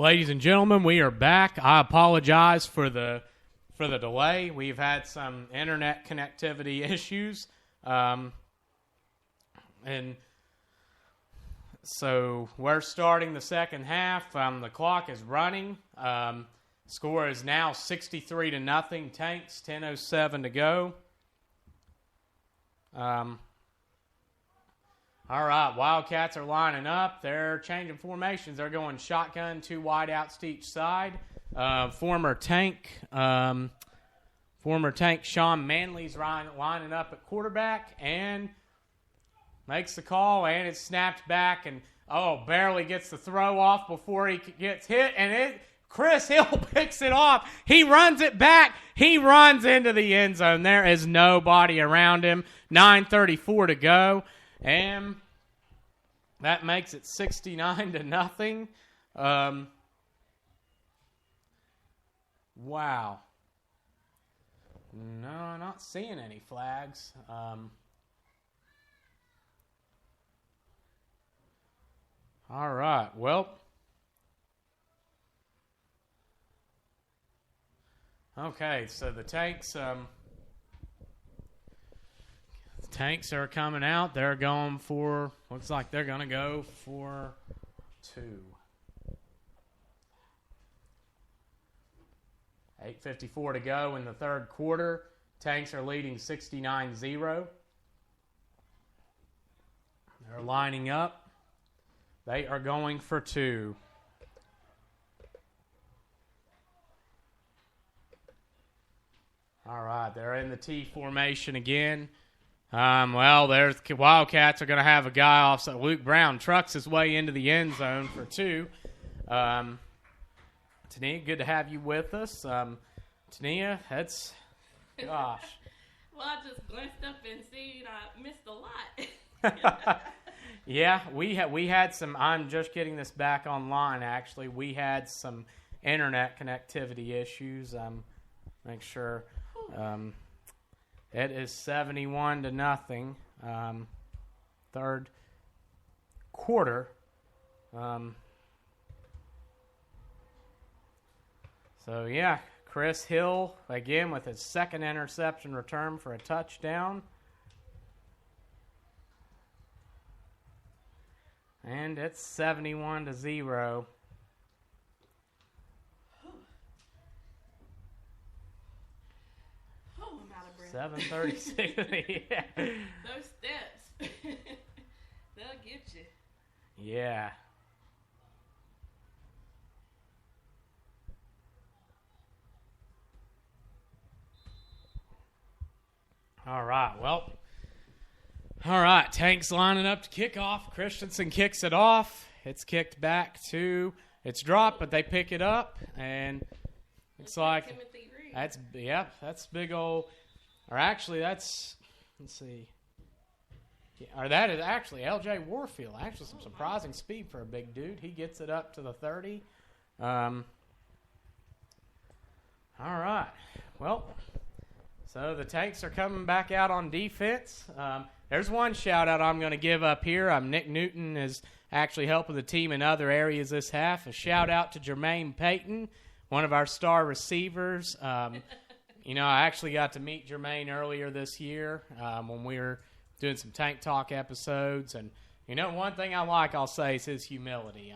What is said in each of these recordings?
Ladies and gentlemen, we are back. I apologize for the delay. We've had some internet connectivity issues, and so we're starting the second half. The clock is running. Score is now 63-0. Tanks, 10:07 to go. All right, Wildcats are lining up. They're changing formations. They're going shotgun, 2 wideouts to each side. Former Tank Sean Manley's lining up at quarterback and makes the call, and it's snapped back, and barely gets the throw off before he gets hit, and Chris Hill picks it off. He runs it back. He runs into the end zone. There is nobody around him. 9:34 to go. And that makes it 69-0. Wow. No, I'm not seeing any flags. All right. Well. Okay, so the Tanks are coming out. They're going for, looks like they're going to go for 2. 8:54 to go in the third quarter. Tanks are leading 69-0. They're lining up. They are going for 2. All right, they're in the T formation again. There's Wildcats are going to have a guy off. So Luke Brown trucks his way into the end zone for 2. Tania, good to have you with us. Tania, that's, gosh. Well, I just glanced up and seen I missed a lot. Yeah, we had some. I'm just getting this back online. Actually, we had some internet connectivity issues. Make sure. It is 71-0. Third quarter. Chris Hill again with his second interception return for a touchdown. And it's 71-0. 7:36. Yeah. Those steps. They'll get you. Yeah. All right. Well. All right. Tanks lining up to kick off. Christensen kicks it off. It's kicked back to. It's dropped, but they pick it up, and it's like that's big old. Or actually, let's see. Or that is actually L.J. Warfield. Actually, some surprising speed for a big dude. He gets it up to the 30. All right. Well, so the Tanks are coming back out on defense. There's one shout-out I'm going to give up here. Nick Newton is actually helping the team in other areas this half. A shout-out to Jermaine Payton, one of our star receivers. I actually got to meet Jermaine earlier this year when we were doing some Tank Talk episodes. And, one thing I'll say is his humility.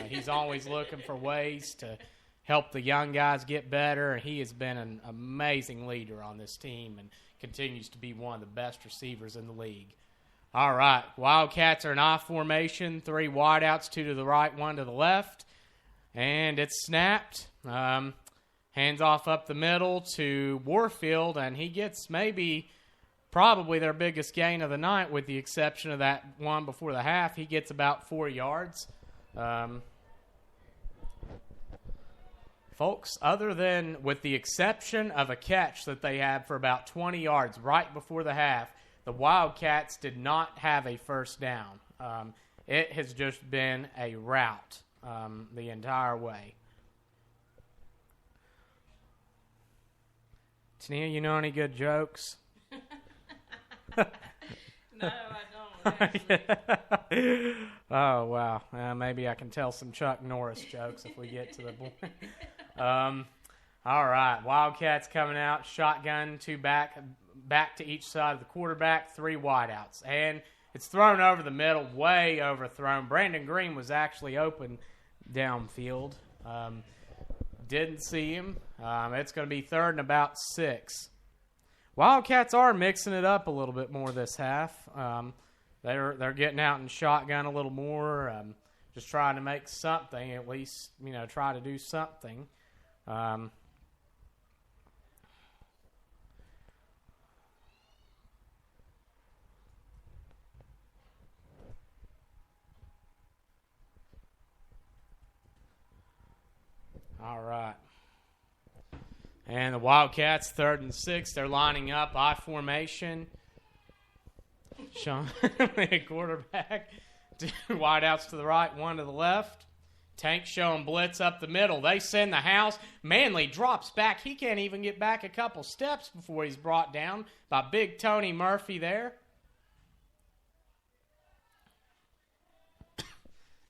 He's always looking for ways to help the young guys get better. And he has been an amazing leader on this team and continues to be one of the best receivers in the league. All right, Wildcats are in I formation, 3 wideouts, 2 to the right, 1 to the left. And it's snapped. Hands off up the middle to Warfield, and he gets probably their biggest gain of the night with the exception of that one before the half. He gets about 4 yards. Folks, other than with the exception of a catch that they had for about 20 yards right before the half, the Wildcats did not have a first down. It has just been a rout the entire way. Tania, you know any good jokes? No, I don't. Oh, wow. Maybe I can tell some Chuck Norris jokes if we get to the point. All right. Wildcats coming out. Shotgun, two back to each side of the quarterback, three wideouts. And it's thrown over the middle, way overthrown. Brandon Green was actually open downfield. Didn't see him. It's going to be 3rd and about 6. Wildcats are mixing it up a little bit more this half. They're getting out in shotgun a little more, just trying to make something, at least, try to do something. All right. And the Wildcats, 3rd and 6. They're lining up, I formation. Sean, quarterback. 2 wideouts to the right, 1 to the left. Tank showing blitz up the middle. They send the house. Manley drops back. He can't even get back a couple steps before he's brought down by big Tony Murphy there.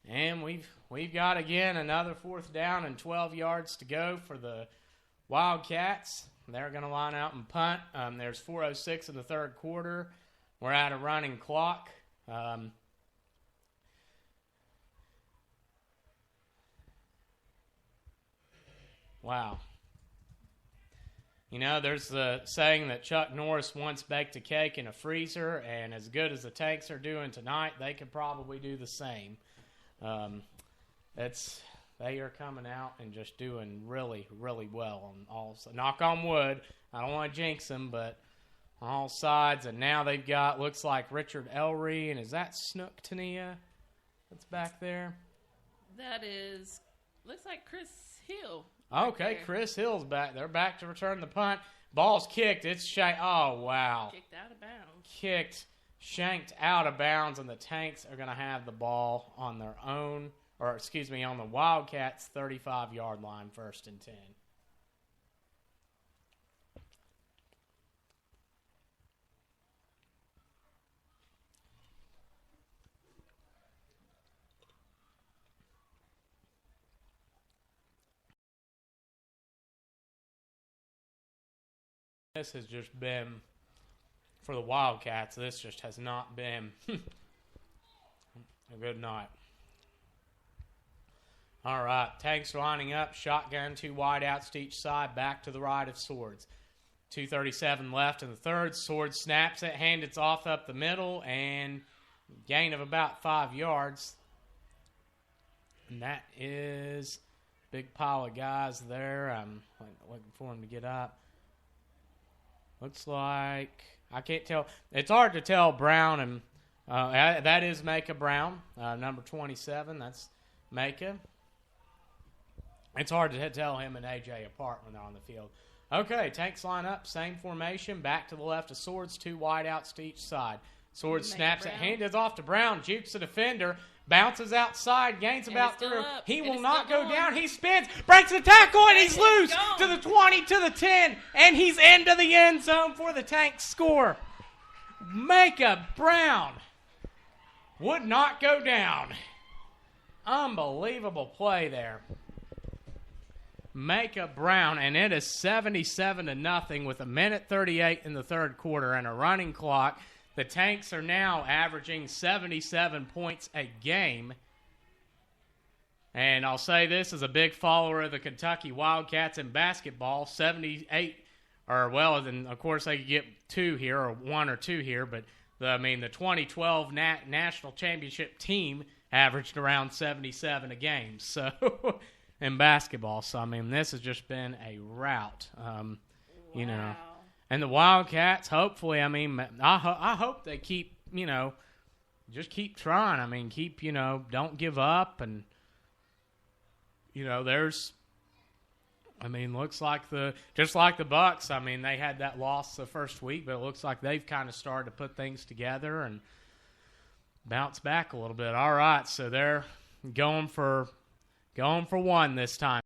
And we've got, again, another 4th down and 12 yards to go for the Wildcats. They're going to line out and punt. There's 4:06 in the 3rd quarter. We're at a running clock. Wow. There's the saying that Chuck Norris once baked a cake in a freezer, and as good as the Tanks are doing tonight, they could probably do the same. They are coming out and just doing really, really well on all sides. Knock on wood. I don't want to jinx them, but on all sides. And now they've got, looks like Richard Ellery, and is that Snook Tania that's back there? That is, looks like Chris Hill. Okay, Chris Hill's back. They're back to return the punt. Ball's kicked. It's oh, wow. Kicked out of bounds. Shanked out of bounds, and the Tanks are going to have the ball on their own, on the Wildcats' 35-yard line, 1st and 10. This has just been, for the Wildcats, this just has not been a good night. All right, Tanks lining up, shotgun, 2 wideouts to each side, back to the right of Swords. 2:37 left in the 3rd. Swords snaps it, hands it off up the middle, and gain of about 5 yards. And that is a big pile of guys there. I'm looking for him to get up. Looks like, I can't tell. It's hard to tell Brown and, that is Micah Brown, number 27. That's Micah. It's hard to tell him and AJ apart when they're on the field. Okay, Tanks line up, same formation, back to the left of Swords, 2 wideouts to each side. Swords snaps it, hand is off to Brown, jukes the defender, bounces outside, gains about 3. He will not go down. He spins, breaks the tackle, and he's loose to the 20, to the 10, and he's into the end zone for the Tanks score. Micah Brown would not go down. Unbelievable play there. Micah Brown, and it is 77-0 with 1:38 in the 3rd quarter and a running clock. The Tanks are now averaging 77 points a game. And I'll say this as a big follower of the Kentucky Wildcats in basketball, 78, then of course they could get 2 here, or 1 or 2 here, but the 2012 national championship team averaged around 77 a game. So in basketball. So, this has just been a rout, Wow. And the Wildcats, hopefully, I hope they keep, just keep trying. Keep, don't give up. And, looks like just like the Bucks, they had that loss the first week, but it looks like they've kind of started to put things together and bounce back a little bit. All right, so they're going for 1 this time.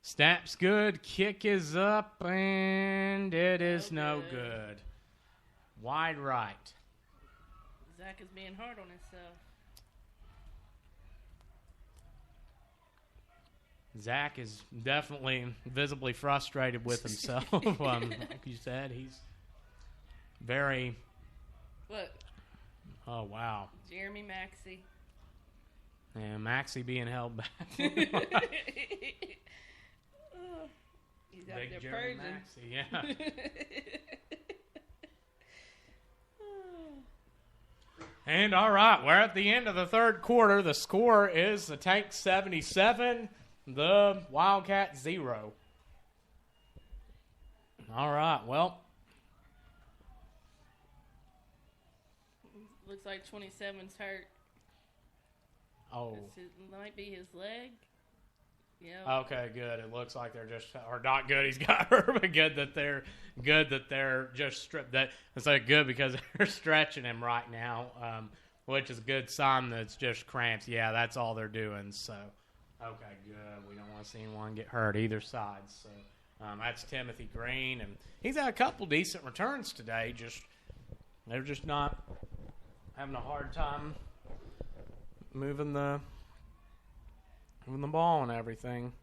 Snap's good, kick is up, and it is no good. wide right. Zach is being hard on himself. Zach is definitely visibly frustrated with himself. Like you said, he's very. Look. Oh, wow. Jeremy Maxey. Yeah, Maxey being held back. He's out Big there Jeremy purging. Maxey, yeah. And all right, we're at the end of the third quarter. The score is the Tanks 77, the Wildcats 0. All right, well. Looks like 27's hurt. Oh. It might be his leg. Yeah. Okay, good. It looks like they're just, or not good. He's got hurt, but good that they're just stripped. That it's like good because they're stretching him right now, which is a good sign that it's just cramps. Yeah, that's all they're doing. So, okay, good. We don't want to see anyone get hurt either side. So, that's Timothy Green, and he's had a couple decent returns today. They're just not having a hard time moving the ball and everything.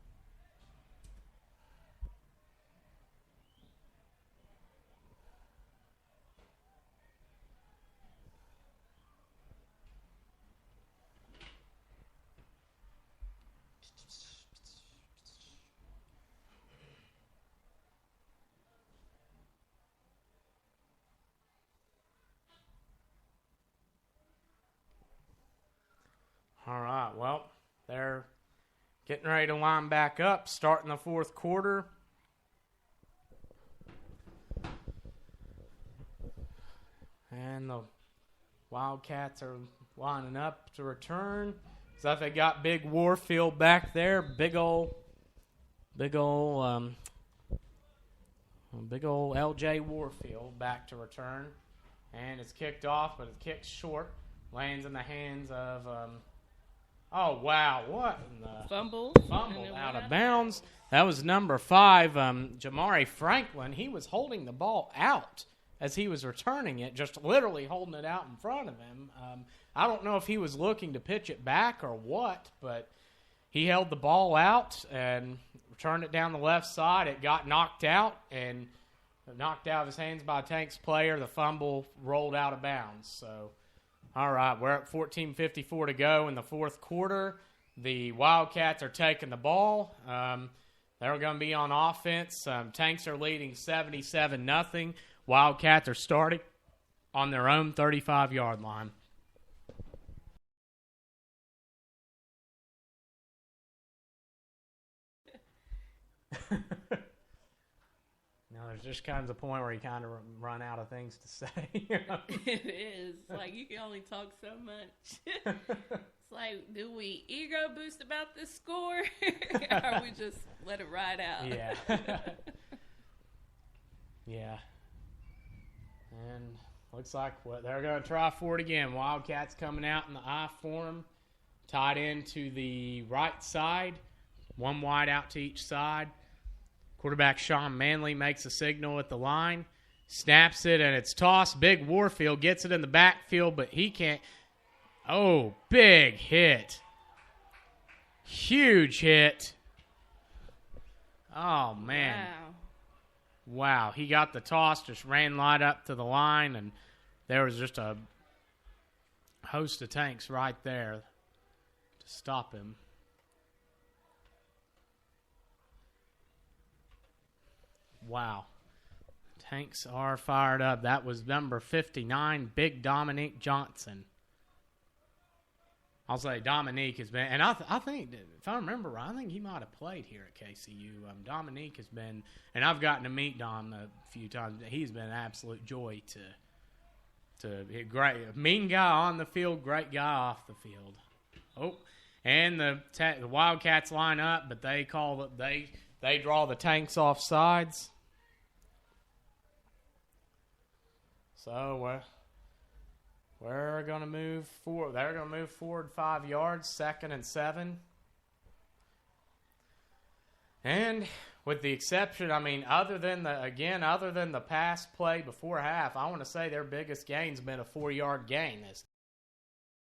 All right, well, they're getting ready to line back up, starting the fourth quarter. And the Wildcats are lining up to return. So they got Big Warfield back there, big old LJ Warfield back to return. And it's kicked off, but it's kicked short. Lands in the hands of oh, wow. What in the... Fumbled out of bounds. That was number 5, Jamari Franklin. He was holding the ball out as he was returning it, just literally holding it out in front of him. I don't know if he was looking to pitch it back or what, but he held the ball out and returned it down the left side. It got knocked out and knocked out of his hands by a Tanks player. The fumble rolled out of bounds, so... All right, we're at 14:54 to go in the fourth quarter. The Wildcats are taking the ball. They're going to be on offense. Tanks are leading 77-0. Wildcats are starting on their own 35-yard line. Now, there's just kind of a point where you kind of run out of things to say. It is. Like, you can only talk so much. It's like, do we ego boost about this score? Or we just let it ride out? Yeah. Yeah. And looks like they're going to try for it again. Wildcats coming out in the I form. Tied into the right side. One wide out to each side. Quarterback Sean Manley makes a signal at the line, snaps it, and it's tossed. Big Warfield gets it in the backfield, but he can't. Oh, big hit. Huge hit. Oh, man. Wow. He got the toss, just ran right up to the line, and there was just a host of Tanks right there to stop him. Wow. Tanks are fired up. That was number 59, Big Dominique Johnson. I'll say Dominique has been, and I think, if I remember right, I think he might have played here at KCU. Dominique has been, and I've gotten to meet Dom a few times. He's been an absolute joy to great, mean guy on the field, great guy off the field. Oh, and the Wildcats line up, but they call it, they draw the Tanks off sides. So we're going to move forward. They're going to move forward 5 yards, 2nd and 7. And with the exception, I mean, other than the pass play before half, I want to say their biggest gain's been a 4-yard gain this